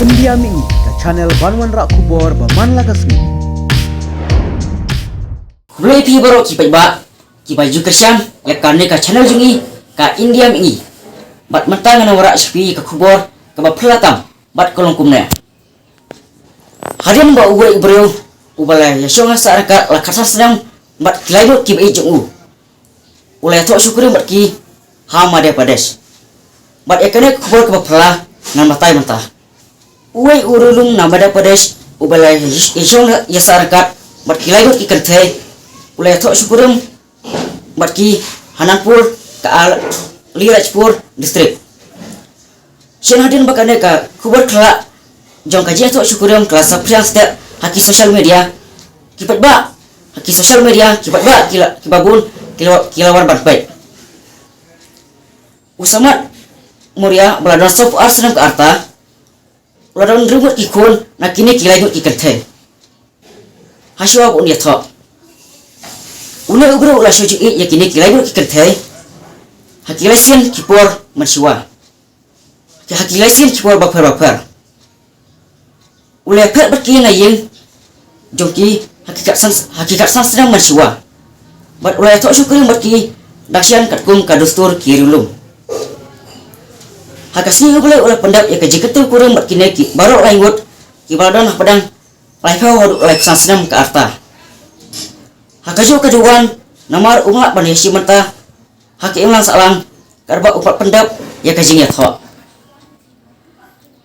India Mi ke channel Banwan Rak Kubor Baman Lagasmi. Belum pi baru kipai ba kipai jukersan ya karne ka channel jungi ka India Mi. Bat mentang na wara spi ka kubor ka ba pelatam bat kolong kumne. Harian ba uwe bro ubala ya shonga saraka la kasas sedang bat kilaido kipai jungu. Ulai tok syukurin bat ki ha Madhya Pradesh. Bat ekane kubor ka ba pela nan matai mentah. Uwe urulung na Madhya Pradesh ubala ya shonga ya saraka bat kilaido ki kante. Ulai tok syukurin bat ki Hananpur ka Lirajpur district. Shen hadin bakane ka kubur kala jong kaji tok syukurim kelas sapriang setiap haki social media kipat ba haki social media kipat ba kibabun kilawar bat baik. Usamat Muria beladon sop arsenam ke arta beladon rumut kikun nakini kilaigut kikerte. Haswa pun dia tok. Una ubro ulah syuji yakini kilaigut kikerte. Hakilasin kipor mensiwa. Hakilasin kipor bakar. Ulai pet berki na yeng jongki hakikat san sedang mensiwa. Bat ulai tok syukurin berki daksian katkum kadustur kirulum. Hakasni ulai pendap ya kaji ketul kuring berki neki baru langut kibaladon padang laifau hadu ulai san sedang ke arta. Hakajo kaduan namar umlak banesi mentah haki imlang salang karba upat pendap ya kajingnya thok.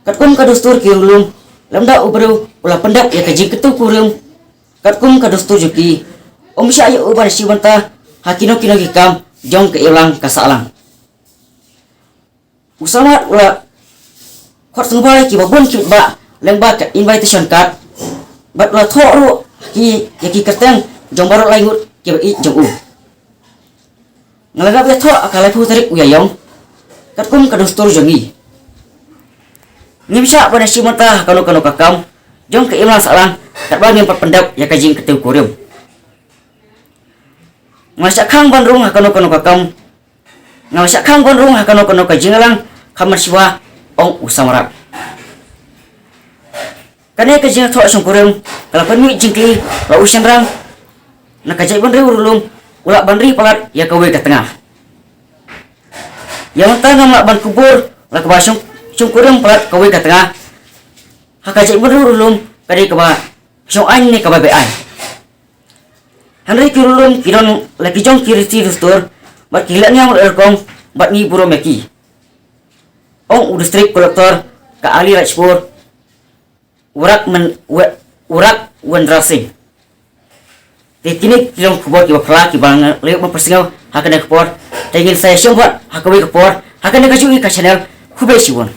Katkum kadustur kirulum lamda ubru ulah pendap ya kajing ketu kurum katkum kadustur juki omsya ya uban siwanta hakino kino gikam jong ke ilang kasalang. Usama ulah khot sungbai ki babun ki ba lengba ka invitation card bat ulah thok ru ki yaki kateng jong baru langut ki ba i jong u. Ngalagap ya thok akalai pu tarik uyayong katkum kadustur jongi. Ngimsya pada si mata kanu kakam jong ke imlang salang katbang yang perpendap ya kajing ketiu kurim. Ngasak kang bandrung kanu kakam ngasak kang bandrung kanu kajing alang kamar siwa ong usamara. Kane kajing thok sung kurim kalapan mi jingki la usian rang nakajai bandri urulum ulak bandri palat ya kawe ke tengah. Yang tengah mak ban kubur la kabasung sungkurum palat kawe ke tengah. Hakajai bandri kadi kaba sung ain ni kaba bean. Henry kirulum kiron lagi jong kiri dustur bat kilanya mul erkong bat ni buro meki. Ong district kolektor ka Ali Rajpur urak Wendra Singh. Kini kilong kubur kiba pelak kiba lewat mempersingau hakana kubur. Tengin saya syombat hakawi kubur hakana kajui ka channel kubesiwon.